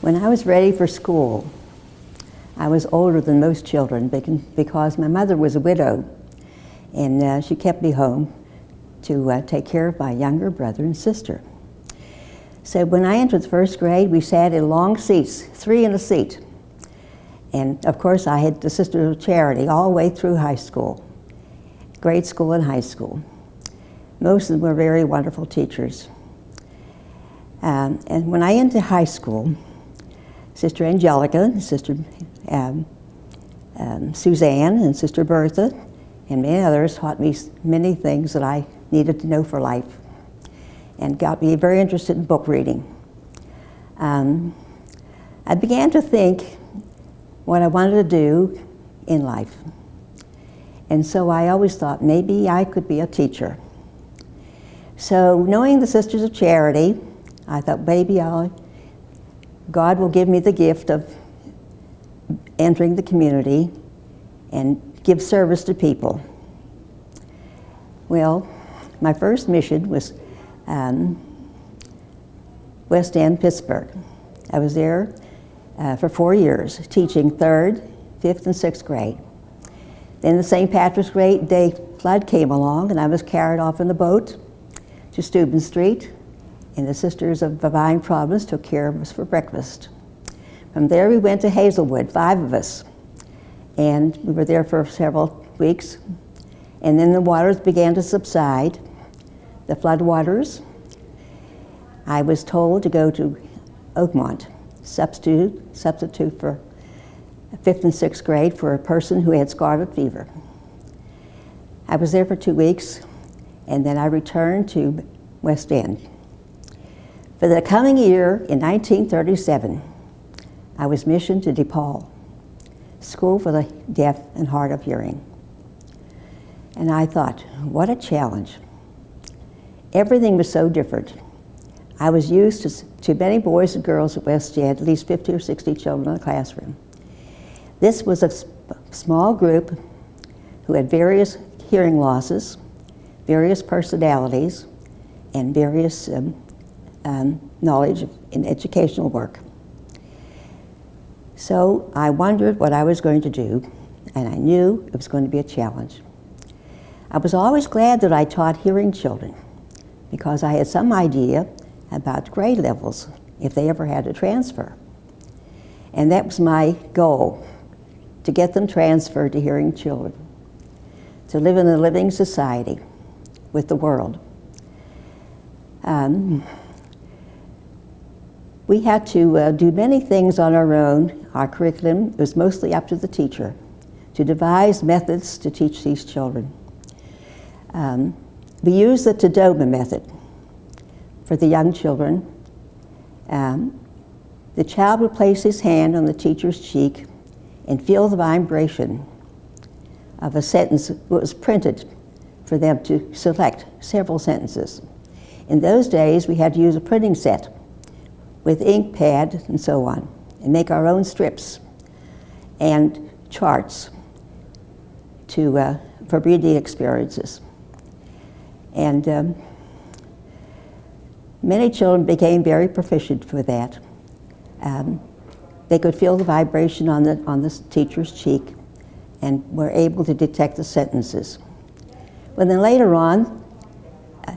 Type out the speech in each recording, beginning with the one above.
When I was ready for school, I was older than most children because my mother was a widow, and she kept me home to take care of my younger brother and sister. So when I entered the first grade, we sat in long seats, 3 in a seat. And of course, I had the Sisters of Charity all the way through high school, grade school and high school. Most of them were very wonderful teachers. And when I entered high school, Sister Angelica, Sister Suzanne, and Sister Bertha, and many others taught me many things that I needed to know for life, and got me very interested in book reading. I began to think what I wanted to do in life. And so I always thought maybe I could be a teacher. So knowing the Sisters of Charity, I thought maybe God will give me the gift of entering the community and give service to people. Well, my first mission was West End, Pittsburgh. I was there for 4 years, teaching 3rd, 5th, and 6th grade. Then the St. Patrick's Day flood came along, and I was carried off in a boat to Steuben Street, and the Sisters of Divine Providence took care of us for breakfast. From there we went to Hazelwood, 5 of us, and we were there for several weeks. And then the waters began to subside, the flood waters. I was told to go to Oakmont, substitute for 5th and 6th grade for a person who had scarlet fever. I was there for 2 weeks, and then I returned to West End. For the coming year, in 1937, I was missioned to DePaul, School for the Deaf and Hard of Hearing. And I thought, what a challenge. Everything was so different. I was used to many boys and girls at West End, at least 50 or 60 children in the classroom. This was a small group who had various hearing losses, various personalities, and various knowledge in educational work. So I wondered what I was going to do, and I knew it was going to be a challenge. I was always glad that I taught hearing children, because I had some idea about grade levels if they ever had to transfer. And that was my goal, to get them transferred to hearing children, to live in a living society with the world. We had to do many things on our own. Our curriculum was mostly up to the teacher to devise methods to teach these children. We used the Tadoma method for the young children. The child would place his hand on the teacher's cheek and feel the vibration of a sentence that was printed for them to select several sentences. In those days, we had to use a printing set with ink pad and so on, and make our own strips and charts for reading experiences. And many children became very proficient with that. They could feel the vibration on the teacher's cheek and were able to detect the sentences. But then later on,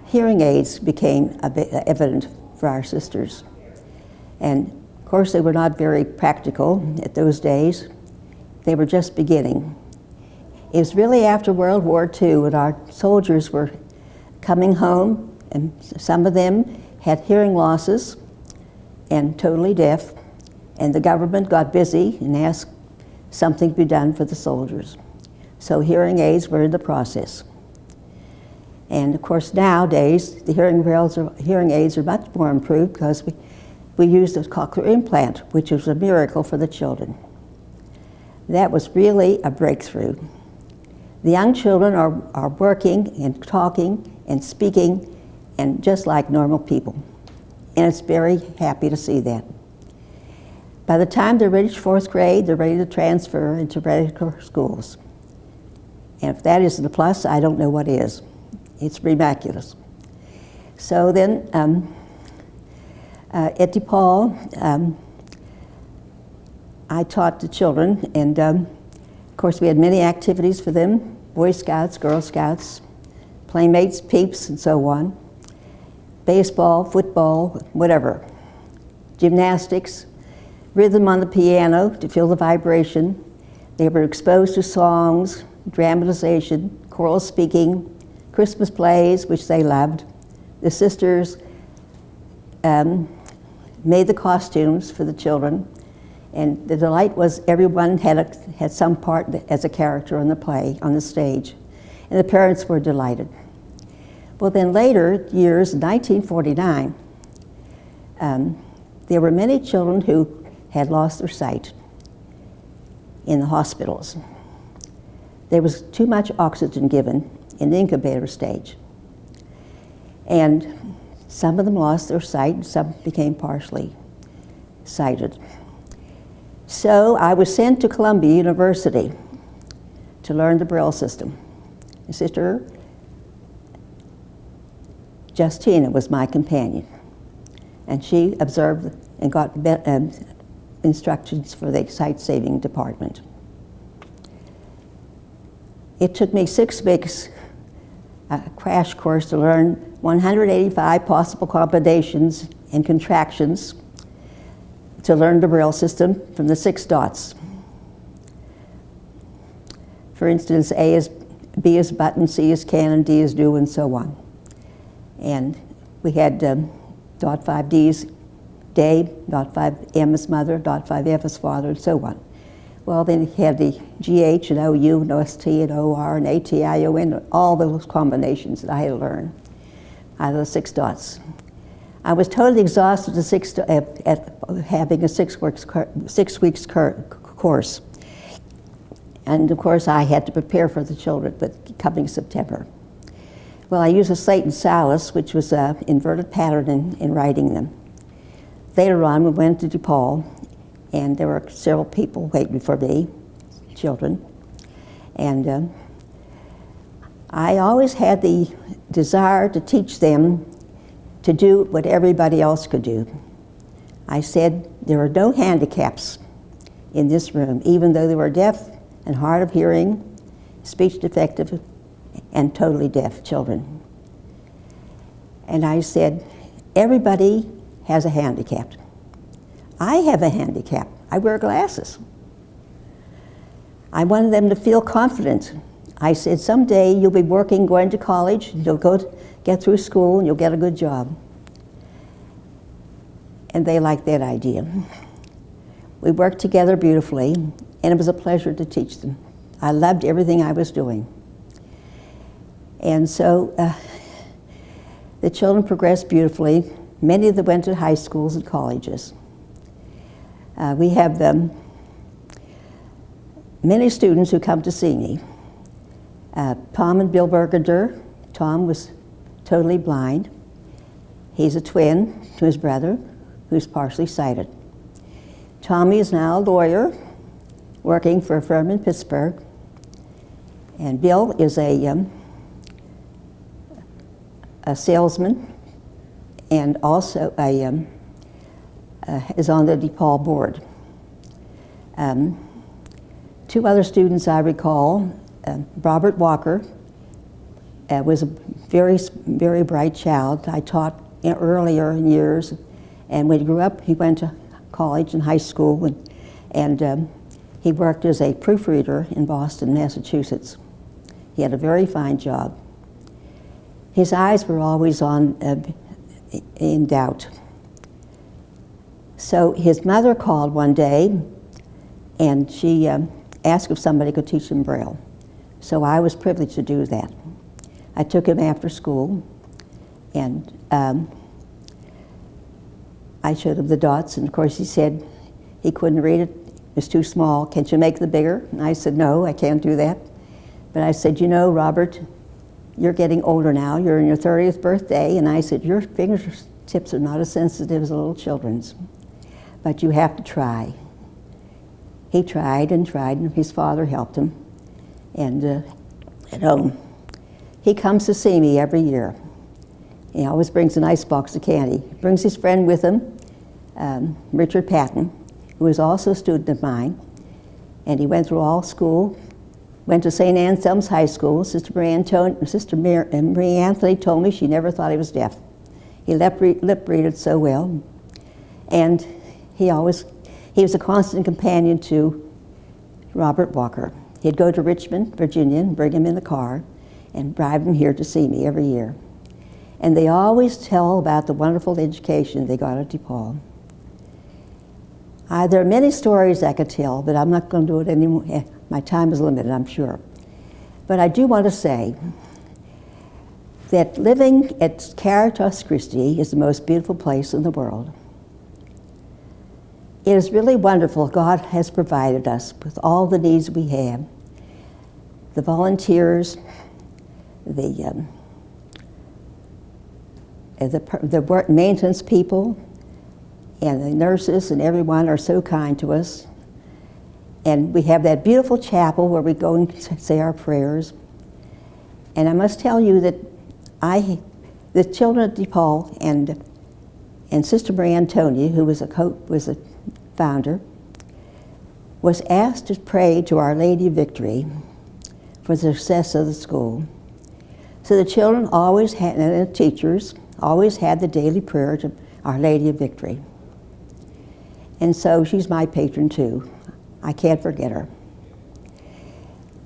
hearing aids became evident for our sisters. And of course, they were not very practical at those days. They were just beginning. It was really after World War II when our soldiers were coming home, and some of them had hearing losses and totally deaf, and the government got busy and asked something to be done for the soldiers. So hearing aids were in the process. And of course, nowadays, the hearing aids are much more improved because we used a cochlear implant, which was a miracle for the children. That was really a breakthrough. The young children are working and talking and speaking and just like normal people. And it's very happy to see that. By the time they reach 4th grade, they're ready to transfer into regular schools. And if that isn't a plus, I don't know what is. It's miraculous. So then, at DePaul, I taught the children, and of course we had many activities for them, Boy Scouts, Girl Scouts, Playmates, Peeps, and so on. Baseball, football, whatever. Gymnastics, rhythm on the piano to feel the vibration. They were exposed to songs, dramatization, choral speaking, Christmas plays, which they loved. The sisters made the costumes for the children, and the delight was everyone had some part as a character in the play, on the stage, and the parents were delighted. Well, then later years, in 1949, there were many children who had lost their sight in the hospitals. There was too much oxygen given in the incubator stage. And some of them lost their sight, some became partially sighted. So I was sent to Columbia University to learn the Braille system. My sister Justina was my companion, and she observed and got instructions for the sight-saving department. It took me 6 weeks, a crash course, to learn 185 possible combinations and contractions to learn the Braille system from the 6 dots. For instance, B is button, C is can, and D is do, and so on. And we had dot 5D is day, dot 5M is mother, dot 5F is father, and so on. Well, then he had the GH and OU and OST and OR and ATION, all those combinations that I had to learn out of the 6 dots. I was totally exhausted at having a 6 weeks course. And of course I had to prepare for the children, but coming September. Well, I used a slate and stylus, which was an inverted pattern in writing them. Later on, we went to DePaul, and there were several people waiting for me, children. And I always had the desire to teach them to do what everybody else could do. I said, there are no handicaps in this room, even though they were deaf and hard of hearing, speech defective, and totally deaf children. And I said, everybody has a handicap. I have a handicap. I wear glasses. I wanted them to feel confident. I said, someday you'll be working, going to college, you'll get through school, and you'll get a good job. And they liked that idea. We worked together beautifully, and it was a pleasure to teach them. I loved everything I was doing. And so the children progressed beautifully. Many of them went to high schools and colleges. We have many students who come to see me. Tom and Bill Bergender. Tom was totally blind. He's a twin to his brother, who's partially sighted. Tommy is now a lawyer working for a firm in Pittsburgh. And Bill is a salesman and also is on the DePaul board. 2 other students I recall, Robert Walker was a very, very bright child. I taught earlier in years, and when he grew up, he went to college and high school, and he worked as a proofreader in Boston, Massachusetts. He had a very fine job. His eyes were always in doubt. So his mother called one day, and she asked if somebody could teach him Braille. So I was privileged to do that. I took him after school, and I showed him the dots, and of course he said he couldn't read it. It was too small. Can't you make it bigger? And I said, no, I can't do that. But I said, you know, Robert, you're getting older now. You're in your 30th birthday. And I said, your fingertips are not as sensitive as little children's, but you have to try. He tried, and his father helped him. And at home, he comes to see me every year. He always brings a nice box of candy. He brings his friend with him, Richard Patton, who was also a student of mine, and he went through all school, went to St. Anselm's High School. Sister Marie Anthony told me she never thought he was deaf. He lip-readed so well, and he was a constant companion to Robert Walker. He'd go to Richmond, Virginia, and bring him in the car, and drive him here to see me every year. And they always tell about the wonderful education they got at DePaul. There are many stories I could tell, but I'm not going to do it anymore. My time is limited, I'm sure. But I do want to say that living at Caritas Christi is the most beautiful place in the world. It is really wonderful. God has provided us with all the needs we have. The volunteers, the maintenance people, and the nurses and everyone are so kind to us. And we have that beautiful chapel where we go and say our prayers. And I must tell you that the children at DePaul and Sister Marie Antonia, who was a founder, was asked to pray to Our Lady of Victory for the success of the school. So the children always had, and the teachers always had the daily prayer to Our Lady of Victory. And so she's my patron too. I can't forget her.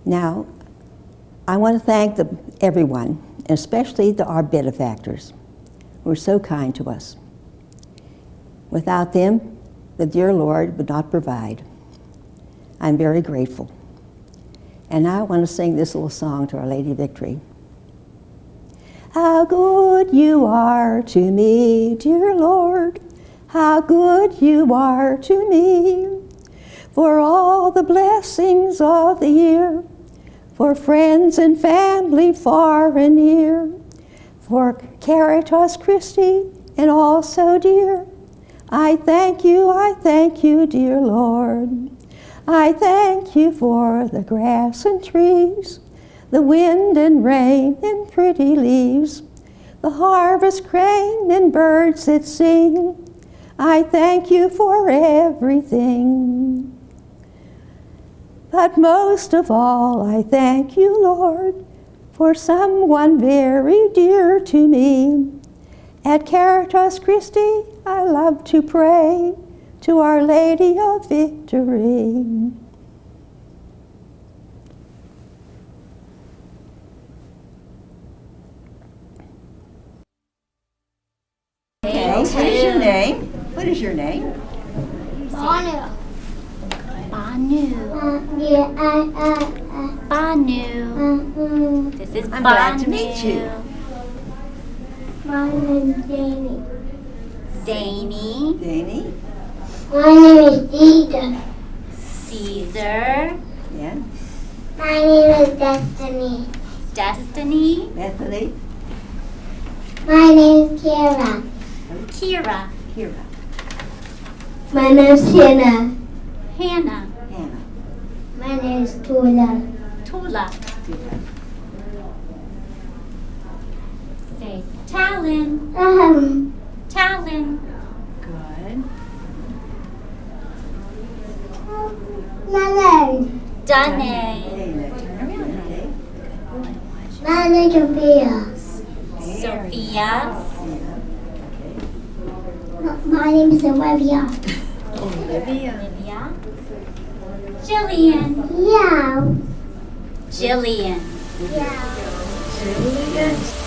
Now, I want to thank everyone, and especially our benefactors, who are so kind to us. Without them, the dear Lord would not provide. I'm very grateful. And now I want to sing this little song to Our Lady of Victory. How good you are to me, dear Lord, how good you are to me. For all the blessings of the year, for friends and family far and near, for Caritas Christi and all so dear. I thank you, dear Lord. I thank you for the grass and trees, the wind and rain and pretty leaves, the harvest crane and birds that sing. I thank you for everything. But most of all, I thank you, Lord, for someone very dear to me. At Caritas Christi, I love to pray to Our Lady of Victory. Okay, what is your name? What is your name? Banu. Banu. This is I'm Banu. glad to meet you. My name is Jamie. Zany. Danny? My name is Ida. Caesar. Yeah. My name is Destiny. Destiny. Bethany? My name is Kira. Kira. Kira. My name is Hannah. Hannah. Hannah. My name is Tula. Tula. Tula. Say Talon. Talon. Good. My name. Danae. Okay. My name is Sophia. Sophia. My name is Olivia. Olivia. Jillian. Yeah. Jillian. Yeah. Julian.